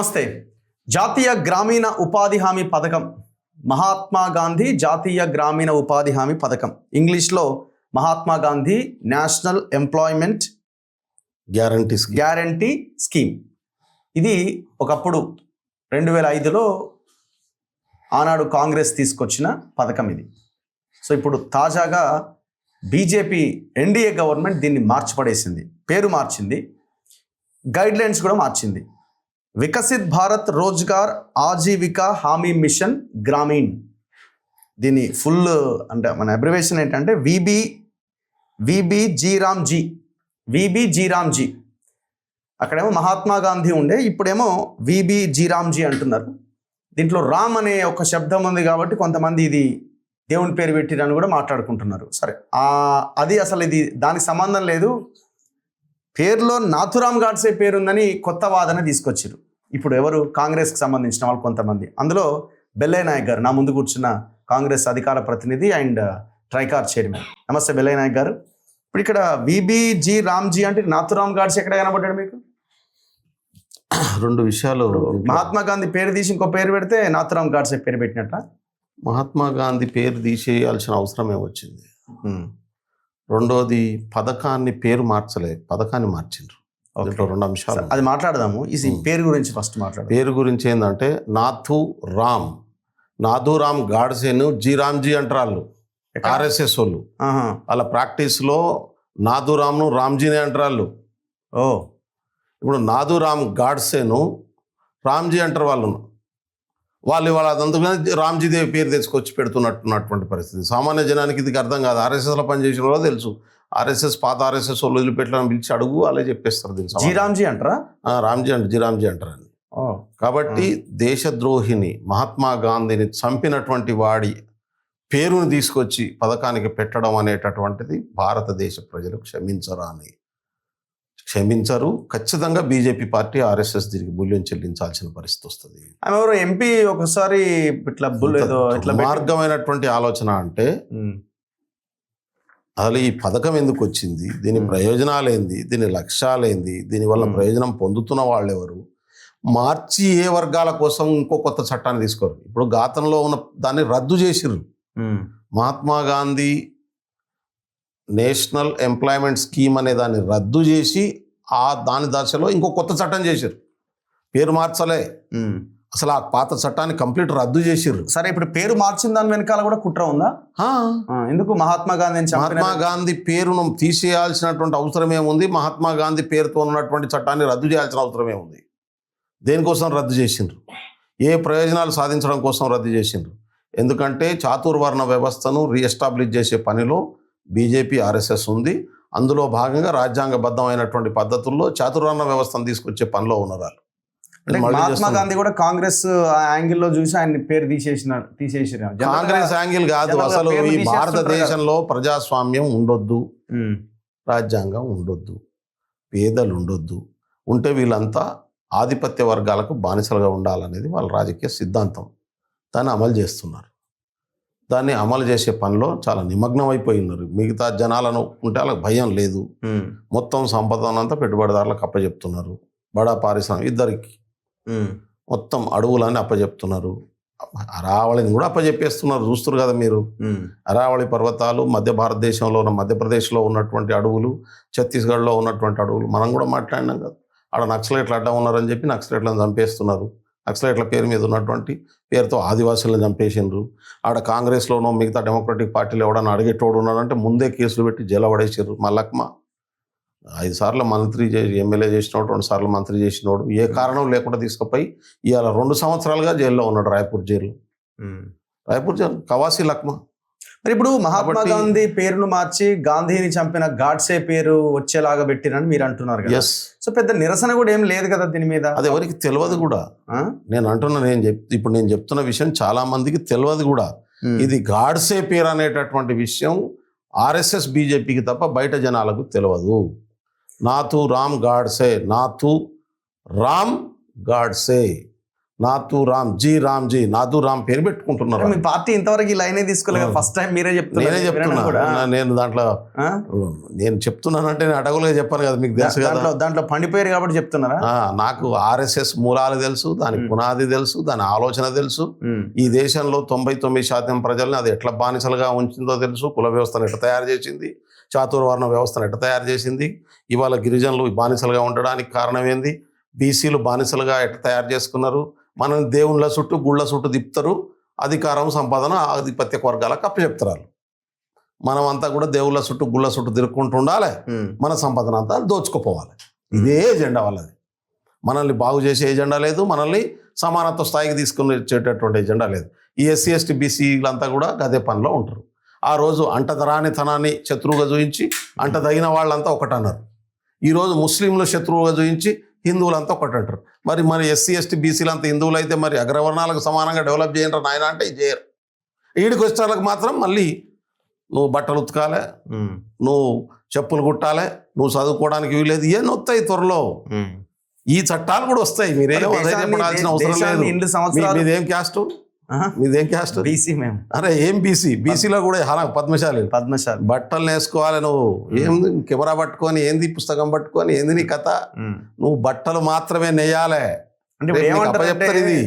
నమస్తే. జాతీయ గ్రామీణ ఉపాధి హామీ పథకం, మహాత్మా గాంధీ జాతీయ గ్రామీణ ఉపాధి హామీ పథకం, ఇంగ్లీష్లో Mahatma Gandhi national employment guarantee scheme. ఇది ఒకప్పుడు 2005లో ఆనాడు కాంగ్రెస్ తీసుకొచ్చిన పథకం ఇది. సో ఇప్పుడు తాజాగా బీజేపీ ఎన్డీఏ గవర్నమెంట్ దీన్ని మార్చిపడేసింది, పేరు మార్చింది, గైడ్లైన్స్ కూడా మార్చింది. వికసిత్ భారత్ రోజ్గార్ ఆజీవికా హామీ మిషన్ గ్రామీణ్. దీని ఫుల్ అంటే మన అబ్రివేషన్ ఏంటంటే విబిజీరామ్జీ. అక్కడేమో మహాత్మా గాంధీ ఉండే, ఇప్పుడేమో విబిజీరామ్జీ అంటున్నారు. దీంట్లో రామ్ అనే ఒక శబ్దం ఉంది కాబట్టి కొంతమంది ఇది దేవుని పేరు పెట్టిరని కూడా మాట్లాడుకుంటున్నారు. సరే, అది అసలు ఇది దానికి సంబంధం లేదు. పేరులో నాథురామ్ గాడ్సే పేరుందని కొత్త వాదన తీసుకొచ్చారు. ఇప్పుడు ఎవరు? కాంగ్రెస్కి సంబంధించిన వాళ్ళు కొంతమంది. అందులో బెల్లయ్య నాయక్ గారు, నా ముందు కూర్చున్న కాంగ్రెస్ అధికార ప్రతినిధి అండ్ ట్రైకార్ చైర్మన్. నమస్తే బెల్లయ్య నాయక్ గారు. ఇప్పుడు ఇక్కడ విబిజీ రామ్జీ అంటే నాథురామ్ గాడ్సే ఎక్కడ కనబడ్డాడు మీకు? రెండు విషయాలు. మహాత్మా గాంధీ పేరు తీసి ఇంకో పేరు పెడితే నాథురామ్ గాడ్సే పేరు పెట్టినట్ట? మహాత్మా గాంధీ పేరు తీసేయాల్సిన అవసరమే వచ్చింది. రెండోది, పథకాన్ని పేరు మార్చలే, పథకాన్ని మార్చిండ్రు. రెండు అంశాలు అది మాట్లాడదాము. ఈ పేరు గురించి ఫస్ట్ మాట్లాడదాం. పేరు గురించి ఏంటంటే నాథురామ్ గాడ్సేను జీరామ్జీ అంటారు వాళ్ళు, ఆర్ఎస్ఎస్ వాళ్ళు. వాళ్ళ ప్రాక్టీస్లో నాథురామ్ను రామ్జీనే అంటారు వాళ్ళు. ఇప్పుడు నాథురామ్ గాడ్సేను రామ్జీ అంటారు వాళ్ళు అదంతా రామ్జీదేవి పేరు తెచ్చుకొచ్చి పెడుతున్నట్టున్నటువంటి పరిస్థితి. సామాన్య జనానికి ఇది అర్థం కాదు. ఆర్ఎస్ఎస్లో పనిచేసిన వాళ్ళు తెలుసు. ఆర్ఎస్ఎస్ పాత ఆర్ఎస్ఎస్ వాళ్ళు వదిలిపెట్టాలని పిలిచి అడుగు అలా చెప్పేస్తారు. దీన్ని జీరామ్జీ అంటారా? జీరామ్జీ అంటారని. కాబట్టి దేశద్రోహిని మహాత్మా గాంధీని చంపినటువంటి వాడి పేరుని తీసుకొచ్చి పథకానికి పెట్టడం అనేటటువంటిది భారతదేశ ప్రజలు క్షమించరు. ఖచ్చితంగా బీజేపీ పార్టీ, ఆర్ఎస్ఎస్ దీనికి మూల్యం చెల్లించాల్సిన పరిస్థితి వస్తుంది. ఎవరు ఎంపీ ఒకసారి ఇట్లా మార్గమైనటువంటి ఆలోచన అంటే అసలు ఈ పథకం ఎందుకు వచ్చింది, దీని ప్రయోజనాలేంది, దీని లక్ష్యాలేంది, దీనివల్ల ప్రయోజనం పొందుతున్న వాళ్ళు ఎవరు, మార్చి ఏ వర్గాల కోసం ఇంకో కొత్త చట్టాన్ని తీసుకోరు. ఇప్పుడు గతంలో ఉన్న దాన్ని రద్దు చేసిర్రు. Mahatma Gandhi national employment scheme అనే దాన్ని రద్దు చేసి దాని దశలో ఇంకో కొత్త చట్టం చేశారు. పేరు మార్చలే, అసలు ఆ పాత చట్టాన్ని కంప్లీట్ రద్దు చేసిర్రు. సరే, ఇప్పుడు పేరు మార్చిన దాని వెనకాల కూడా కుట్ర ఉందా? ఎందుకు మహాత్మా గాంధీ పేరును తీసేయాల్సినటువంటి అవసరం ఏముంది? మహాత్మా గాంధీ పేరుతో ఉన్నటువంటి చట్టాన్ని రద్దు చేయాల్సిన అవసరం ఏముంది? దేనికోసం రద్దు చేసిండ్రు? ఏ ప్రయోజనాలు సాధించడం కోసం రద్దు చేసిండ్రు? ఎందుకంటే చాతుర్వర్ణ వ్యవస్థను రీఎస్టాబ్లిష్ చేసే పనిలో బీజేపీ, ఆర్ఎస్ఎస్ ఉంది. అందులో భాగంగా రాజ్యాంగబద్ధమైనటువంటి పద్ధతుల్లో చాతుర్వర్ణ వ్యవస్థను తీసుకొచ్చే పనిలో ఉన్నారు. మహాత్మా గాంధీ కూడా కాంగ్రెస్ యాంగిల్లో చూసి ఆయన పేరు తీసేసిన కాంగ్రెస్ యాంగిల్ కాదు. అసలు ఈ భారతదేశంలో ప్రజాస్వామ్యం ఉండొద్దు, రాజ్యాంగం ఉండొద్దు, పేదలు ఉండొద్దు, ఉంటే వీళ్ళంతా ఆధిపత్య వర్గాలకు బానిసలుగా ఉండాలనేది వాళ్ళ రాజకీయ సిద్ధాంతం. దాన్ని అమలు చేస్తున్నారు. దాన్ని అమలు చేసే పనిలో చాలా నిమగ్నం అయిపోయి ఉన్నారు. మిగతా జనాలను ఉంటే వాళ్ళకి భయం లేదు. మొత్తం సంపదనంతా పెట్టుబడిదారులకు అప్పచెప్తున్నారు. బడా పారిశ్రామిక ఇద్దరికి మొత్తం అడవులని అప్పచెప్తున్నారు. అరావళిని కూడా అప్పచెప్పేస్తున్నారు. చూస్తున్నారు కదా మీరు. అరావళి పర్వతాలు మధ్య భారతదేశంలో ఉన్న మధ్యప్రదేశ్లో ఉన్నటువంటి అడవులు, ఛత్తీస్గఢ్లో ఉన్నటువంటి అడవులు మనం కూడా మాట్లాడినాం కదా. ఆడ నక్సలైట్లు అడ్డం ఉన్నారని చెప్పి నక్సలైట్లను చంపేస్తున్నారు. నక్సలైట్ల పేరు మీద ఉన్నటువంటి పేరుతో ఆదివాసులను చంపేసిండ్రు. ఆడ కాంగ్రెస్లోనో మిగతా డెమోక్రటిక్ పార్టీలు ఎవడన్నా అడిగేటోడు ఉన్నాడంటే ముందే కేసులు పెట్టి జైలు పడేసారు. మల్లక్మ 5 సార్లు మంత్రి ఎమ్మెల్యే చేసినోడు, 2 సార్లు మంత్రి చేసినోడు, ఏ కారణం లేకుండా తీసుకుపోయి ఇవాళ 2 సంవత్సరాలుగా జైల్లో ఉన్నాడు. రాయ్పూర్ జైలు కవాసి లక్మా. మరి ఇప్పుడు మహాత్మా గాంధీ పేరును మార్చి గాంధీని చంపిన గాడ్సే పేరు వచ్చేలాగా పెట్టిరని మీరు అంటున్నారు కదా. సో పెద్ద నిరసన కూడా ఏం లేదు కదా దీని మీద. అది ఎవరికి తెలియదు కూడా. నేను అంటున్నా, ఇప్పుడు నేను చెప్తున్న విషయం చాలా మందికి తెలియదు కూడా. ఇది గాడ్సే పేరు అనేటటువంటి విషయం ఆర్ఎస్ఎస్, బీజేపీకి తప్ప బయట జనాలకు తెలియదు. నాథురామ్ గాడ్సే నాతు రామ్జీ నాతు రామ్ పేరు పెట్టుకుంటున్నారు. మీ పార్టీ ఇంతవరకు ఈ లైనే తీసుకోలేదు, ఫస్ట్ టైం మీరే చెప్తున్నారు. నేనే చెప్తున్నా కూడా నేను దాంట్లో నేను చెప్తున్నానంటే నేను అడగులుగా చెప్పాను కదా, మీకు తెలుసు కదా. దాంట్లో పండిపోయారు కాబట్టి చెప్తున్నారా? నాకు ఆర్ఎస్ఎస్ మూలాలు తెలుసు, దాని పునాది తెలుసు, దాని ఆలోచన తెలుసు. ఈ దేశంలో 99% ప్రజల్ని అది ఎట్లా బానిసలుగా ఉంచిందో తెలుసు. కుల వ్యవస్థను ఎట్లా తయారు చేసింది, చాతుర్వర్ణ వ్యవస్థను ఎట్లా తయారు చేసింది, ఇవాళ గిరిజనులు బానిసలుగా ఉండడానికి కారణం ఏంది, బీసీలు బానిసలుగా ఎట్లా తయారు చేసుకున్నారు, మనం దేవుళ్ళ చుట్టూ గుళ్ళ చుట్టూ తిప్పుతారు, అధికారం సంపాదన ఆధిపత్య వర్గాలకు అప్పచెప్తారు. మనం అంతా కూడా దేవుళ్ళ చుట్టూ గుళ్ళ చుట్టూ తిరుక్కుంటూ ఉండాలి, మన సంపాదన అంతా దోచుకుపోవాలి. ఇదే ఎజెండా వాళ్ళది. మనల్ని బాగు చేసే ఎజెండా లేదు, మనల్ని సమానత్వ స్థాయికి తీసుకుని వచ్చేటటువంటి ఎజెండా లేదు. ఈ ఎస్సీ ఎస్టీ బీసీలంతా కూడా గదే పనిలో ఉంటారు. ఆ రోజు అంటదరానితనాన్ని శత్రువుగా చూపించి అంటదగిన వాళ్ళంతా ఒకటన్నారు. ఈరోజు ముస్లింలు శత్రువుగా చూపించి హిందువులంతా ఒకటి అంటారు. మరి ఎస్సీ ఎస్టీ బీసీలు అంతా హిందువులు అయితే మరి అగ్రవర్ణాలకు సమానంగా డెవలప్ చేయంటారు నాయన అంటే చేయరు. ఈడికి వచ్చేవాళ్ళకి మాత్రం మళ్ళీ నువ్వు బట్టలు ఉతకాలే, నువ్వు చెప్పులు కుట్టాలి, నువ్వు చదువుకోవడానికి వీలేదు, ఇవన్నీ వస్తాయి త్వరలో. ఈ చట్టాలు కూడా వస్తాయి, మీరేం పడాల్సిన అవసరం లేదు. మీదేం క్యాస్ట్? మీదేం క్యాస్ట్? బీసీ మేము. అరే ఏం బీసీలో కూడా పద్మశాలి బట్టలు వేసుకోవాలి. నువ్వు ఏంది కెమెరా పట్టుకొని, ఏంది పుస్తకం పట్టుకొని, ఏంది నీ కథ? నువ్వు బట్టలు మాత్రమే నెయ్యాలే. అంటే ఇది